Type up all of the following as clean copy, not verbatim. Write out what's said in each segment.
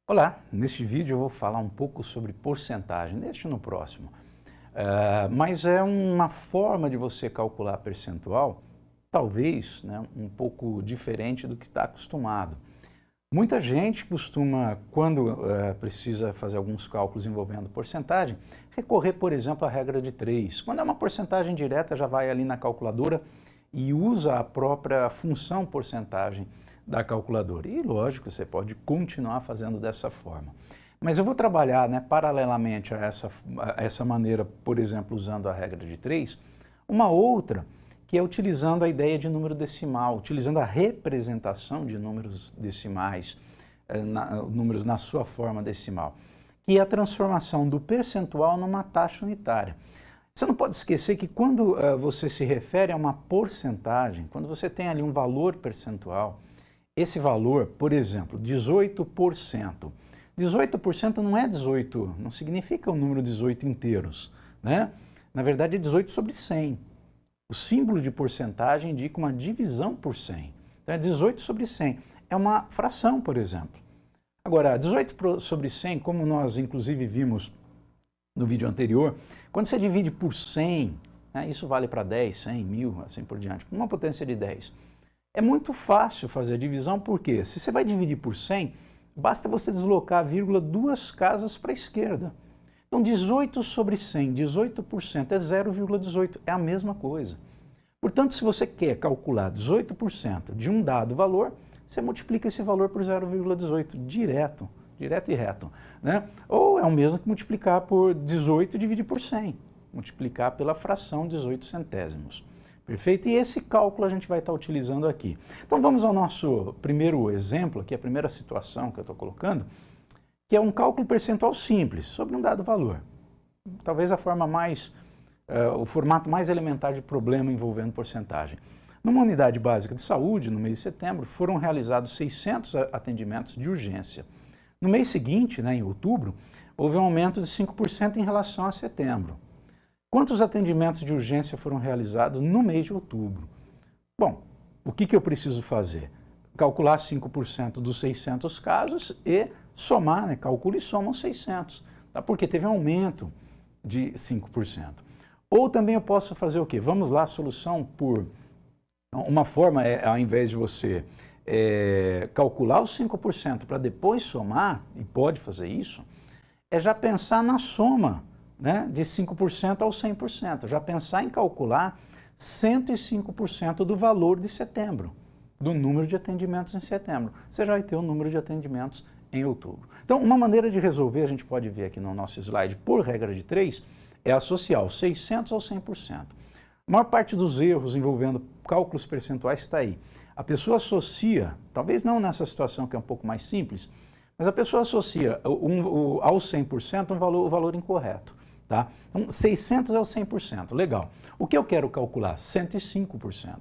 Olá, neste vídeo eu vou falar um pouco sobre porcentagem, deixo no próximo. Mas é uma forma de você calcular percentual, talvez, né, um pouco diferente do que está acostumado. Muita gente costuma, quando precisa fazer alguns cálculos envolvendo porcentagem, recorrer, por exemplo, à regra de 3. Quando é uma porcentagem direta, já vai ali na calculadora e usa a própria função porcentagem da calculadora. E lógico, você pode continuar fazendo dessa forma. Mas eu vou trabalhar, né, paralelamente a essa maneira, por exemplo, usando a regra de 3, uma outra que é utilizando a ideia de número decimal, utilizando a representação de números decimais, números na sua forma decimal, que é a transformação do percentual numa taxa unitária. Você não pode esquecer que quando você se refere a uma porcentagem, quando você tem ali um valor percentual, esse valor, por exemplo, 18%. 18% não é 18, não significa o número 18 inteiros, né? Na verdade é 18 sobre 100. O símbolo de porcentagem indica uma divisão por 100. Então é 18 sobre 100. É uma fração, por exemplo. Agora, 18 sobre 100, como nós inclusive vimos no vídeo anterior, quando você divide por 100, né, isso vale para 10, 100, 1000, assim por diante, uma potência de 10. É muito fácil fazer a divisão, porque se você vai dividir por 100, basta você deslocar a vírgula duas casas para a esquerda. Então 18 sobre 100, 18% é 0,18, é a mesma coisa. Portanto, se você quer calcular 18% de um dado valor, você multiplica esse valor por 0,18, direto e reto, né? Ou é o mesmo que multiplicar por 18 e dividir por 100, multiplicar pela fração 18 centésimos. Perfeito? E esse cálculo a gente vai estar utilizando aqui. Então vamos ao nosso primeiro exemplo, aqui a primeira situação que eu estou colocando, que é um cálculo percentual simples sobre um dado valor. Talvez a forma mais, o formato mais elementar de problema envolvendo porcentagem. Numa unidade básica de saúde, no mês de setembro, foram realizados 600 atendimentos de urgência. No mês seguinte, né, em outubro, houve um aumento de 5% em relação a setembro. Quantos atendimentos de urgência foram realizados no mês de outubro? Bom, o que eu preciso fazer? Calcular 5% dos 600 casos e somar, né? Calcula e soma os 600, tá? Porque teve um aumento de 5%. Ou também eu posso fazer o quê? Vamos lá, a solução por... Uma forma é, ao invés de você calcular os 5% para depois somar, e pode fazer isso, é já pensar na soma, né, de 5% ao 100%, já pensar em calcular 105% do valor de setembro, do número de atendimentos em setembro. Você já vai ter o número de atendimentos em outubro. Então, uma maneira de resolver, a gente pode ver aqui no nosso slide, por regra de 3, é associar os 600 ao 100%. A maior parte dos erros envolvendo cálculos percentuais está aí. A pessoa associa, talvez não nessa situação que é um pouco mais simples, mas a pessoa associa ao 100% o valor incorreto. Tá? Então, 600 é o 100%, legal. O que eu quero calcular? 105%.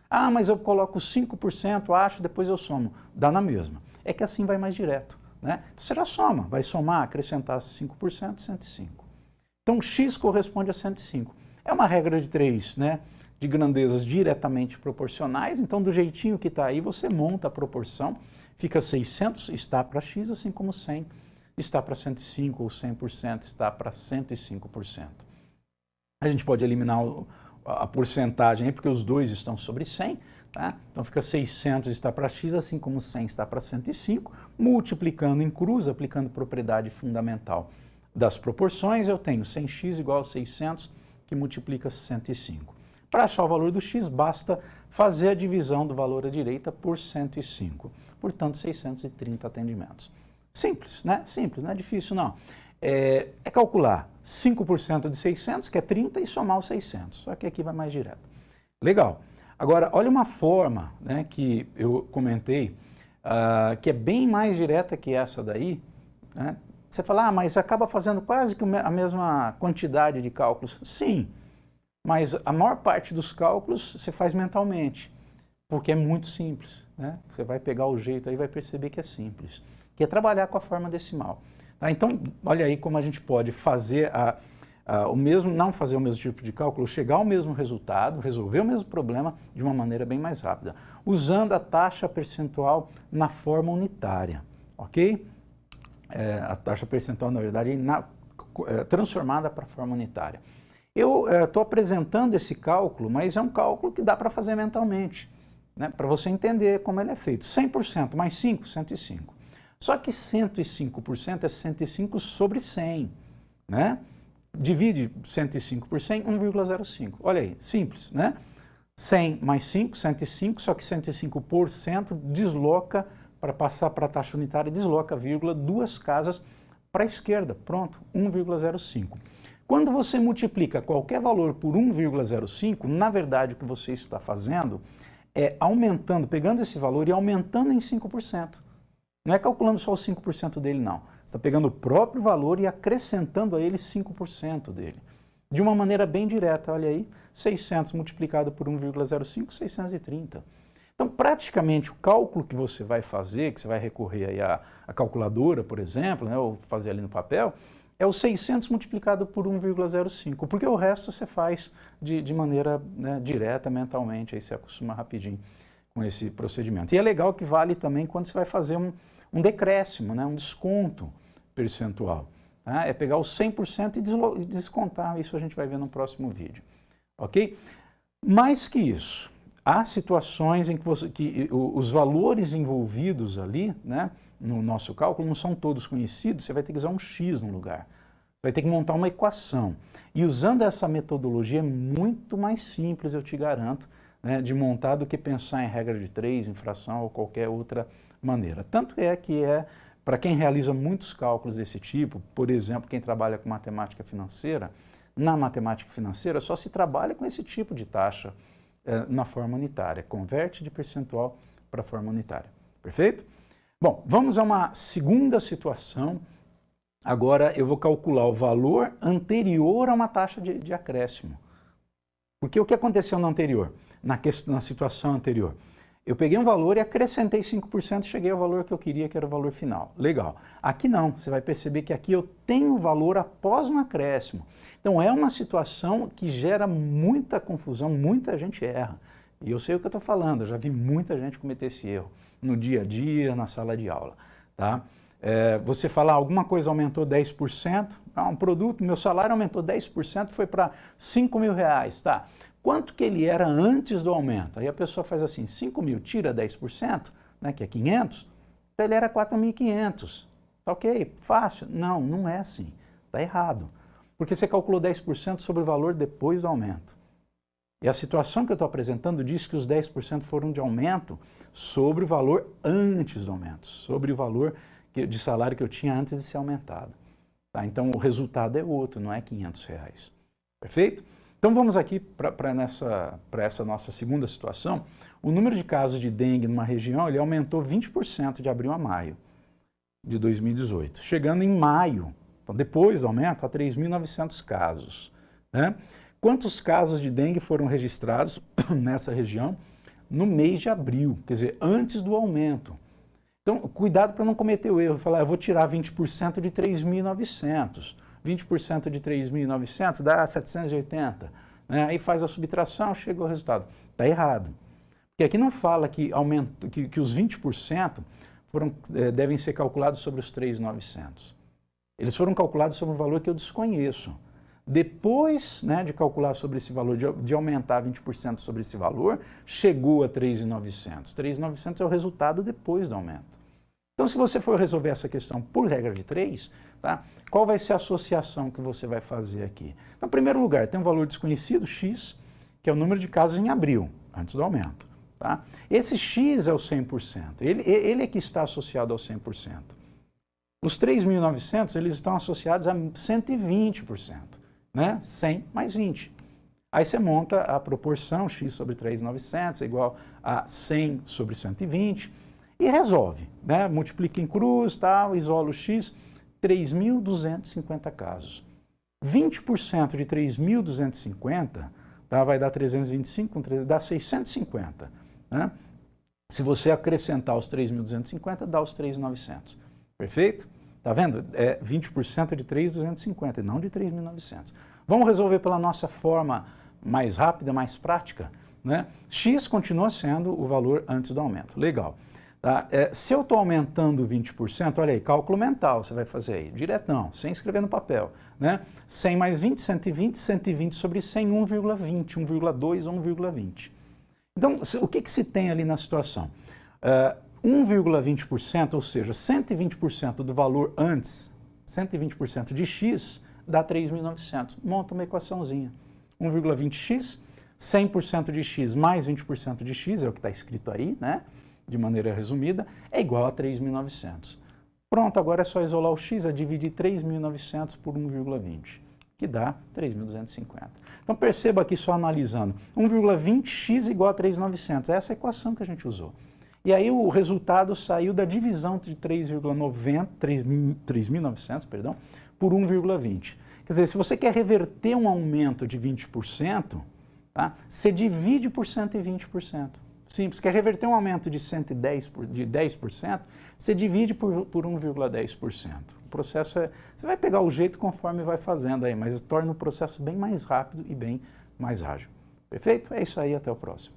Ah, mas eu coloco 5%, acho, depois eu somo. Dá na mesma. É que assim vai mais direto, né? Então, você já soma, vai somar, acrescentar 5%, 105. Então, x corresponde a 105. É uma regra de 3, né? De grandezas diretamente proporcionais, então do jeitinho que está aí, você monta a proporção, fica 600, está para x, assim como 100 está para 105, ou 100% está para 105%. A gente pode eliminar a porcentagem aí, porque os dois estão sobre 100, tá? Então fica 600 está para x, assim como 100 está para 105, multiplicando em cruz, aplicando propriedade fundamental das proporções, eu tenho 100x igual a 600, que multiplica 105. Para achar o valor do x, basta fazer a divisão do valor à direita por 105. Portanto, 630 atendimentos. Simples, né? Simples, não é difícil não. É calcular 5% de 600, que é 30, e somar os 600. Só que aqui vai mais direto. Legal. Agora, olha uma forma, né, que eu comentei, que é bem mais direta que essa daí, né? Você fala, mas acaba fazendo quase que a mesma quantidade de cálculos. Sim, mas a maior parte dos cálculos você faz mentalmente, porque é muito simples, né? Você vai pegar o jeito aí e vai perceber que é simples, que é trabalhar com a forma decimal. Tá? Então, olha aí como a gente pode fazer o mesmo, não fazer o mesmo tipo de cálculo, chegar ao mesmo resultado, resolver o mesmo problema de uma maneira bem mais rápida, usando a taxa percentual na forma unitária, ok? a taxa percentual, na verdade, transformada para a forma unitária. Eu estou apresentando esse cálculo, mas é um cálculo que dá para fazer mentalmente, né, para você entender como ele é feito. 100% mais 5, 105. Só que 105% é 105 sobre 100, né? Divide 105 por 100, 1,05. Olha aí, simples, né? 100 mais 5, 105, só que 105% desloca, para passar para a taxa unitária, desloca a vírgula 2 casas para a esquerda. Pronto, 1,05. Quando você multiplica qualquer valor por 1,05, na verdade o que você está fazendo é aumentando, pegando esse valor e aumentando em 5%. Não é calculando só os 5% dele, não. Você está pegando o próprio valor e acrescentando a ele 5% dele. De uma maneira bem direta, olha aí, 600 multiplicado por 1,05, 630. Então, praticamente, o cálculo que você vai fazer, que você vai recorrer aí à calculadora, por exemplo, né, ou fazer ali no papel, é o 600 multiplicado por 1,05, porque o resto você faz de maneira, né, direta, mentalmente, aí você acostuma rapidinho com esse procedimento. E é legal que vale também quando você vai fazer um decréscimo, né, um desconto percentual. Tá? É pegar os 100% e descontar, isso a gente vai ver no próximo vídeo. Ok? Mais que isso, há situações em que os valores envolvidos ali, né, no nosso cálculo, não são todos conhecidos, você vai ter que usar um x no lugar. Vai ter que montar uma equação. E usando essa metodologia é muito mais simples, eu te garanto, né, de montar do que pensar em regra de 3, em fração ou qualquer outra maneira. Tanto é que para quem realiza muitos cálculos desse tipo, por exemplo, quem trabalha com matemática financeira, na matemática financeira só se trabalha com esse tipo de taxa na forma unitária, converte de percentual para a forma unitária. Perfeito? Bom, vamos a uma segunda situação. Agora eu vou calcular o valor anterior a uma taxa de acréscimo. Porque o que aconteceu no anterior, na situação anterior? Eu peguei um valor e acrescentei 5% e cheguei ao valor que eu queria, que era o valor final. Legal. Aqui não, você vai perceber que aqui eu tenho o valor após um acréscimo. Então é uma situação que gera muita confusão, muita gente erra. E eu sei o que eu estou falando, eu já vi muita gente cometer esse erro no dia a dia, na sala de aula. Tá? Você falar alguma coisa aumentou 10%, um produto, meu salário aumentou 10%, foi para R$5.000, tá? Quanto que ele era antes do aumento? Aí a pessoa faz assim, 5.000 tira 10%, né, que é 500, então ele era 4.500. Tá ok? Fácil? Não, não é assim. Está errado. Porque você calculou 10% sobre o valor depois do aumento. E a situação que eu estou apresentando diz que os 10% foram de aumento sobre o valor antes do aumento, sobre o valor de salário que eu tinha antes de ser aumentado. Tá? Então o resultado é outro, não é R$500. Perfeito? Então vamos aqui para essa nossa segunda situação. O número de casos de dengue numa região ele aumentou 20% de abril a maio de 2018, chegando em maio, então depois do aumento, a 3.900 casos. Né? Quantos casos de dengue foram registrados nessa região no mês de abril, quer dizer, antes do aumento? Então, cuidado para não cometer o erro, falar, eu vou tirar 20% de 3.900. 20% de 3.900 dá 780. Né? Aí faz a subtração, chega ao resultado. Está errado. Porque aqui não fala que os 20% devem ser calculados sobre os 3.900. Eles foram calculados sobre um valor que eu desconheço. Depois, né, de calcular sobre esse valor, de aumentar 20% sobre esse valor, chegou a 3.900. 3.900 é o resultado depois do aumento. Então, se você for resolver essa questão por regra de 3, tá, qual vai ser a associação que você vai fazer aqui? Então, em primeiro lugar, tem um valor desconhecido, x, que é o número de casos em abril, antes do aumento. Tá? Esse x é o 100%, ele é que está associado ao 100%. Os 3.900, eles estão associados a 120%, né? 100 mais 20. Aí você monta a proporção, x sobre 3.900 é igual a 100 sobre 120, e resolve, né? Multiplica em cruz, tal, isola o x, 3.250 casos. 20% de 3.250, tá? Vai dar 325, dá 650. Né? Se você acrescentar os 3.250, dá os 3.900. Perfeito? Tá vendo? É 20% de 3.250 e não de 3.900. Vamos resolver pela nossa forma mais rápida, mais prática. Né? X continua sendo o valor antes do aumento. Legal. Tá? Se eu estou aumentando 20%, olha aí, cálculo mental você vai fazer aí, diretão, sem escrever no papel. Né? 100 mais 20, 120, 120 sobre 100, 1,20, 1,2 ou 1,20. Então, o que se tem ali na situação? 1,20%, ou seja, 120% do valor antes, 120% de x, dá 3.900. Monta uma equaçãozinha. 1,20x, 100% de x mais 20% de x, é o que está escrito aí, né? De maneira resumida, é igual a 3.900. Pronto, agora é só isolar o x, é dividir 3.900 por 1,20, que dá 3.250. Então perceba aqui só analisando, 1,20x igual a 3.900, essa é a equação que a gente usou. E aí o resultado saiu da divisão de 3.900, por 1,20. Quer dizer, se você quer reverter um aumento de 20%, tá, você divide por 120%. Simples. Quer reverter um aumento de 10%, você divide por 1,10%. O processo você vai pegar o jeito conforme vai fazendo aí, mas torna o processo bem mais rápido e bem mais ágil. Perfeito? É isso aí, até o próximo.